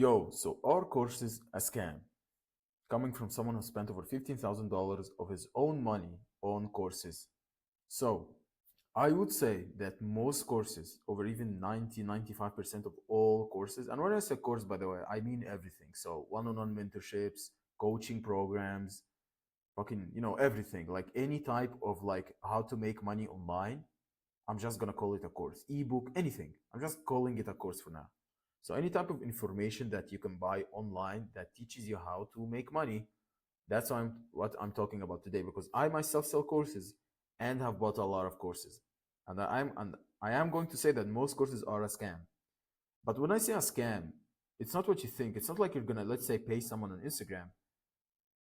Yo, so our course is a scam, coming from someone who spent over $15,000 of his own money on courses. So, I would say that most courses, over even 95% of all courses, and when I say course, by the way, I mean everything. So, one on one mentorships, coaching programs, fucking, everything. Like any type of like how to make money online, I'm just gonna call it a course. Ebook, anything. I'm just calling it a course for now. So any type of information that you can buy online that teaches you how to make money, that's what I'm talking about today. Because I myself sell courses and have bought a lot of courses, and I am going to say that most courses are a scam. But when I say a scam, it's not what you think. It's not like you're gonna, let's say, pay someone on Instagram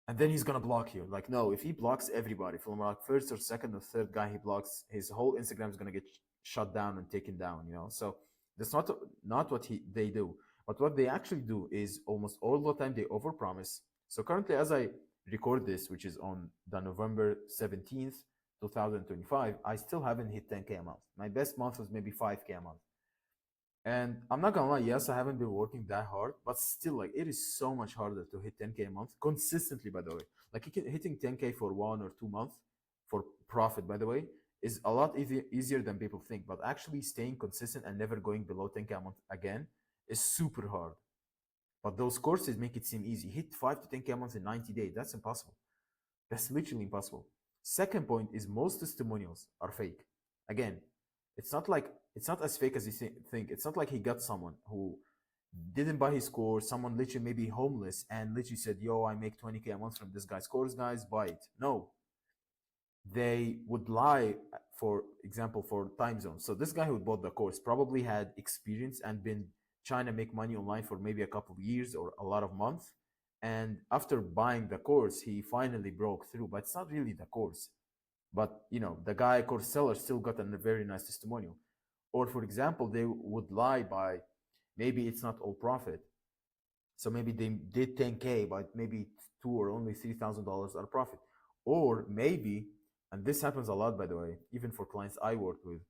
and then he's gonna block you. Like, no, if he blocks everybody from like first or second or third guy he blocks, his whole Instagram is gonna get shut down and taken down. So that's not what they do. But what they actually do is almost all the time they overpromise. So currently, as I record this, which is on the November 17th, 2025, I still haven't hit 10K a month. My best month was maybe 5K a month. And I'm not gonna lie, yes, I haven't been working that hard, but still, like, it is so much harder to hit 10K a month consistently, by the way. Like, hitting 10K for 1 or 2 months for profit, by the way, is a lot easier than people think. But actually staying consistent and never going below 10K a month again is super hard. But those courses make it seem easy. Hit 5 to 10K a month in 90 days. That's impossible. That's literally impossible. Second point is most testimonials are fake. Again, it's not as fake as you think. It's not like he got someone who didn't buy his course, someone literally maybe homeless and literally said, "Yo, I make 20K a month from this guy's course, guys, buy it." No, they would lie, for example, for time zones. So this guy who bought the course probably had experience and been trying to make money online for maybe a couple of years or a lot of months. And after buying the course, he finally broke through. But it's not really the course. But the guy course seller still got a very nice testimonial. Or for example, they would lie by maybe it's not all profit. So maybe they did 10K, but maybe two or only $3,000 are profit. Or maybe, and this happens a lot, by the way, even for clients I work with,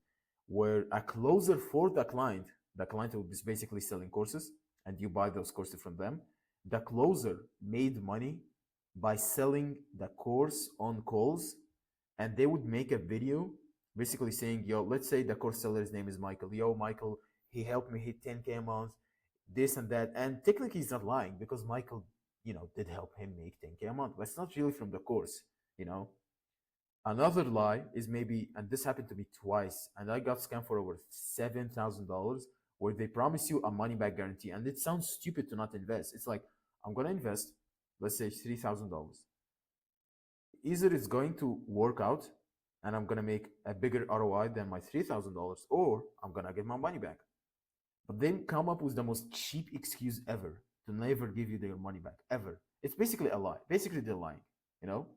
where a closer for the client who is basically selling courses, and you buy those courses from them, the closer made money by selling the course on calls, and they would make a video basically saying, "Yo, let's say the course seller's name is Michael. Yo, Michael, he helped me hit 10K a month, this and that." And technically, he's not lying because Michael, did help him make 10K a month. But it's not really from the course, you know. Another lie is maybe, and this happened to me twice, and I got scammed for over $7,000, where they promise you a money back guarantee. And it sounds stupid to not invest. It's like, I'm going to invest, let's say $3,000. Either it's going to work out and I'm going to make a bigger ROI than my $3,000, or I'm going to get my money back. But then come up with the most cheap excuse ever to never give you their money back, ever. It's basically a lie. Basically, they're lying, you know?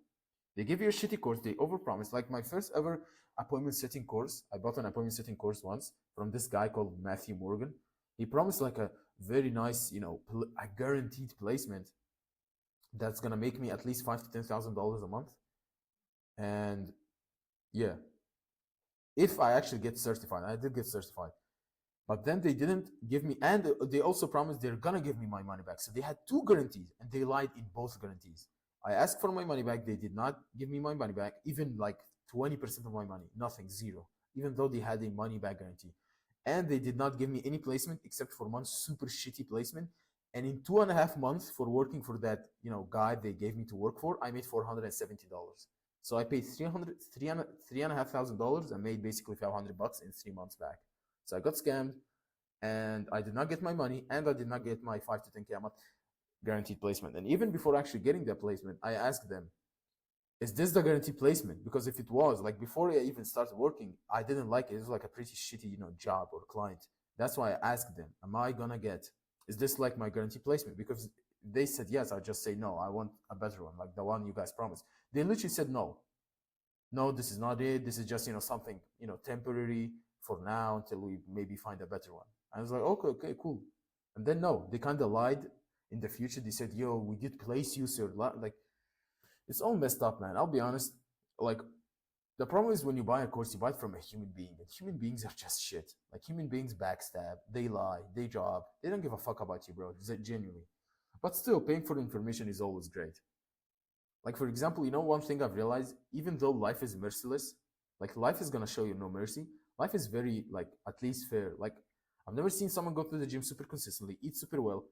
They give you a shitty course, they overpromise. Like my first ever appointment setting course, I bought an appointment setting course once from this guy called Matthew Morgan. He promised like a very nice, a guaranteed placement that's gonna make me at least $5,000 to $10,000 a month. And yeah, if I actually get certified, I did get certified. But then they didn't give me, and they also promised they're gonna give me my money back. So they had two guarantees, and they lied in both guarantees. I asked for my money back. They did not give me my money back, even like 20% of my money, nothing, zero, even though they had a money back guarantee. And they did not give me any placement except for one super shitty placement. And in 2.5 months for working for that, guy they gave me to work for, I made $470. So I paid 300, $3,500 and made basically $500 in 3 months back. So I got scammed and I did not get my money and I did not get my 5 to 10K a month guaranteed placement. And even before actually getting that placement, I asked them, is this the guaranteed placement? Because if it was, like before I even started working, I didn't like it. It was like a pretty shitty, job or client. That's why I asked them, am I gonna get, is this like my guaranteed placement? Because they said yes, I just say no, I want a better one, like the one you guys promised. They literally said no. No, this is not it. This is just, something, temporary for now until we maybe find a better one. I was like, okay, cool. And then no, they kind of lied in the future. They said, yo, we did place you, sir. Like, it's all messed up, man. I'll be honest. Like, The problem is when you buy a course, you buy it from a human being, and human beings are just shit. Like human beings backstab, they lie, they job, they don't give a fuck about you, bro. Genuinely. But still, paying for information is always great. Like for example, one thing I've realized, even though life is merciless, like life is gonna show you no mercy. Life is very like at least fair. Like I've never seen someone go to the gym super consistently, eat super well,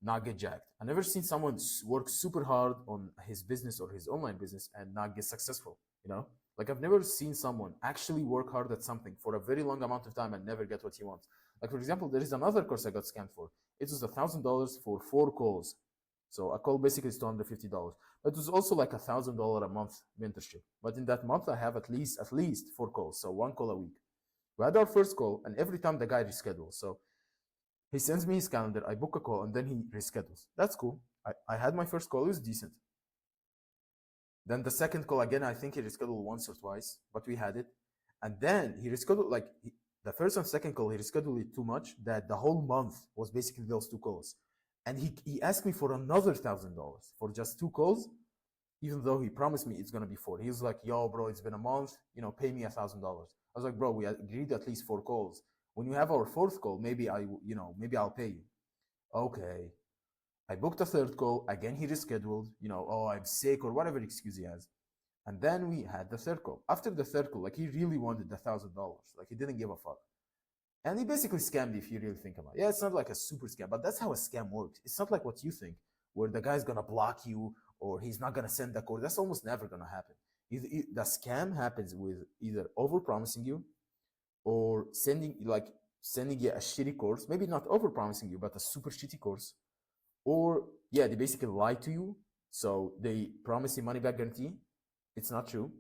not get jacked. I've never seen someone work super hard on his business or his online business and not get successful. You know, like I've never seen someone actually work hard at something for a very long amount of time and never get what he wants. Like for example, there is another course I got scammed for. It was $1,000 for 4 calls. So a call basically is $250. But it was also like $1,000 a month mentorship. But in that month, I have at least 4 calls, so 1 call a week. We had our first call, and every time the guy reschedules. So he sends me his calendar, I book a call, and then he reschedules. That's cool. I had my first call, it was decent. Then the second call again, I think he rescheduled once or twice, but we had it. And then he rescheduled the first and second call, he rescheduled it too much that the whole month was basically those 2 calls. And he asked me for another $1,000 for just 2 calls, even though he promised me it's gonna be four. He was like, "Yo, bro, it's been a month. Pay me $1,000." I was like, "Bro, we agreed at least 4 calls. When you have our fourth call, maybe I'll pay you." Okay. I booked a third call. Again, he rescheduled. Oh, I'm sick or whatever excuse he has. And then we had the third call. After the third call, like he really wanted the $1,000. Like he didn't give a fuck. And he basically scammed if you really think about it. Yeah, it's not like a super scam, but that's how a scam works. It's not like what you think, where the guy's gonna block you or he's not gonna send the code. That's almost never gonna happen. The scam happens with either over promising you or sending you a shitty course, maybe not over promising you, but a super shitty course. Or yeah, they basically lie to you. So they promise you money back guarantee. It's not true.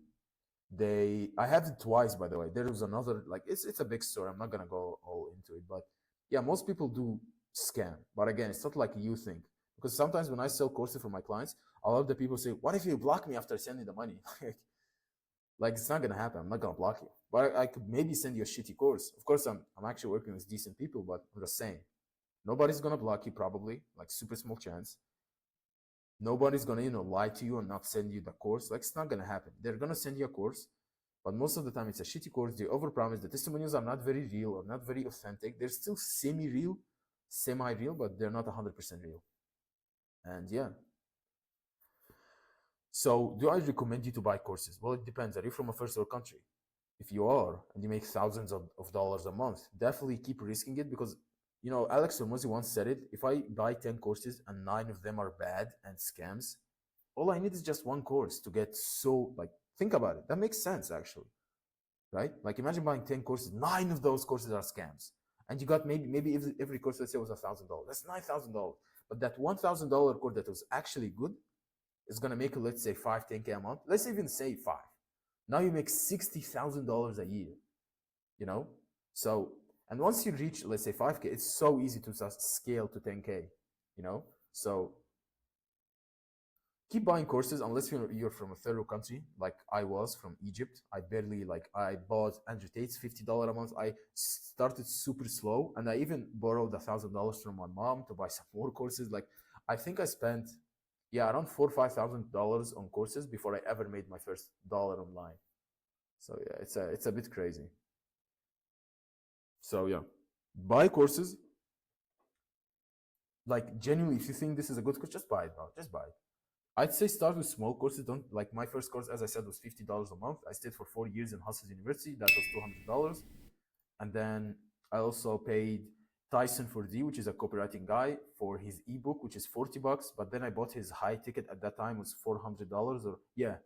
I have it twice, by the way. There was another, like, it's a big story. I'm not gonna go all into it, but yeah, most people do scam. But again, it's not like you think, because sometimes when I sell courses for my clients, a lot of the people say, "What if you block me after sending the money?" Like it's not gonna happen. I'm not gonna block you, but I could maybe send you a shitty course. Of course, I'm actually working with decent people, but I'm just saying, nobody's gonna block you probably, like super small chance. Nobody's gonna lie to you and not send you the course. Like it's not gonna happen. They're gonna send you a course, but most of the time it's a shitty course. They overpromise. The testimonials are not very real or not very authentic. They're still semi-real, semi-real, but they're not 100% real. And yeah. So do I recommend you to buy courses? Well, it depends. Are you from a first world country? If you are and you make thousands of dollars a month, definitely keep risking it, because Alex Hormozi once said it. If I buy 10 courses and 9 of them are bad and scams, all I need is just one course to get so, like, think about it. That makes sense actually, right? Like imagine buying 10 courses, 9 of those courses are scams. And you got maybe if every course, let's say, was $1,000. That's $9,000. But that $1,000 course that was actually good is gonna make you, let's say, 5, 10K a month. Let's even say 5. Now you make $60,000 a year, you know? So, and once you reach, let's say, 5K, it's so easy to scale to 10K, you know? So keep buying courses unless you're from a third world country, like I was from Egypt. I bought Andrew Tate's $50 a month. I started super slow, and I even borrowed $1,000 from my mom to buy some more courses. Like I think I spent, yeah, around $4,000 or $5,000 on courses before I ever made my first dollar online. So yeah, it's a bit crazy. So yeah, buy courses. Like genuinely, if you think this is a good course, just buy it, bro. Just buy it. I'd say start with small courses. Don't, like, my first course, as I said, was $50 a month. I stayed for 4 years in Hustle University. That was $200. And then I also paid Tyson for D, which is a copywriting guy, for his ebook, which is $40. But then I bought his high ticket at that time, was $400, or yeah,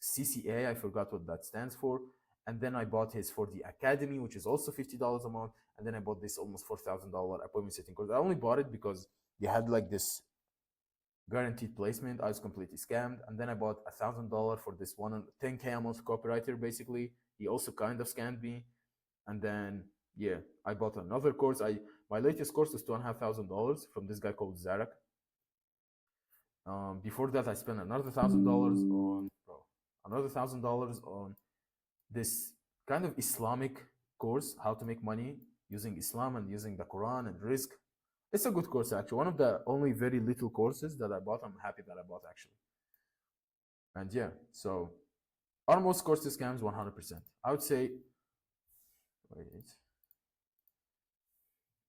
CCA. I forgot what that stands for. And then I bought his for the Academy, which is also $50 a month. And then I bought this almost $4,000 appointment setting course. I only bought it because they had like this guaranteed placement. I was completely scammed. And then I bought $1,000 for this 10K a month copywriter. Basically, he also kind of scammed me. And then yeah, I bought another course. My latest course was $2,500 from this guy called Zarak. Before that, I spent another $1,000 on this kind of Islamic course, how to make money using Islam and using the Quran and Rizq. It's a good course actually. One of the only very little courses that I bought. I'm happy that I bought actually. And yeah, so Are most courses scams? 100%. I would say, wait,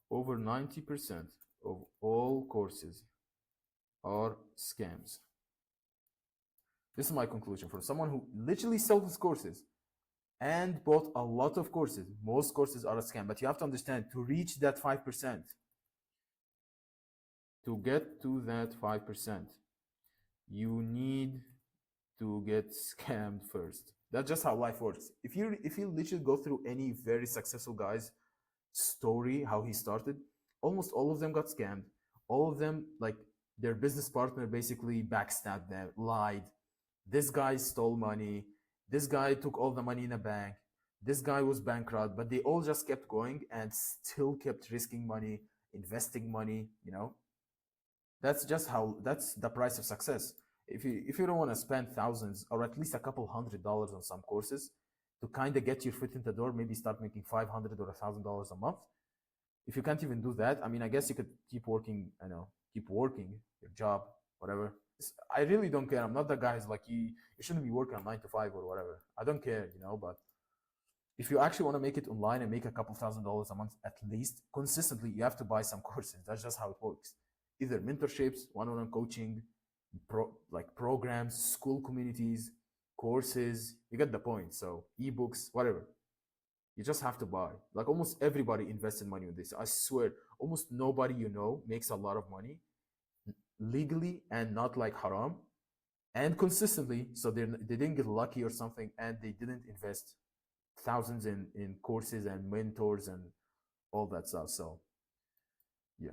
over 90% of all courses are scams. This is my conclusion from someone who literally sells courses and bought a lot of courses. Most courses are a scam, but you have to understand, to reach that 5%, to get to that 5%, you need to get scammed first. That's just how life works. If you literally go through any very successful guy's story, how he started, almost all of them got scammed. All of them, like, their business partner basically backstabbed them, lied. This guy stole money. This guy took all the money in a bank. This guy was bankrupt, but they all just kept going and still kept risking money, investing money, you know? That's the price of success. If you don't want to spend thousands or at least a couple $100 on some courses to kind of get your foot in the door, maybe start making $500 or $1,000 a month. If you can't even do that, I mean, I guess you could keep working, keep working your job, whatever. I really don't care. I'm not the guy who's like, you shouldn't be working 9 to 5 or whatever. I don't care, but if you actually want to make it online and make a couple $1,000s a month at least consistently, you have to buy some courses. That's just how it works. Either mentorships, one-on-one coaching, like programs, school communities, courses. You get the point. So ebooks, whatever. You just have to buy. Like, almost everybody invests in money in this. I swear, almost nobody makes a lot of money legally and not like haram and consistently. So they didn't get lucky or something, and they didn't invest thousands in courses and mentors and all that stuff. So yeah.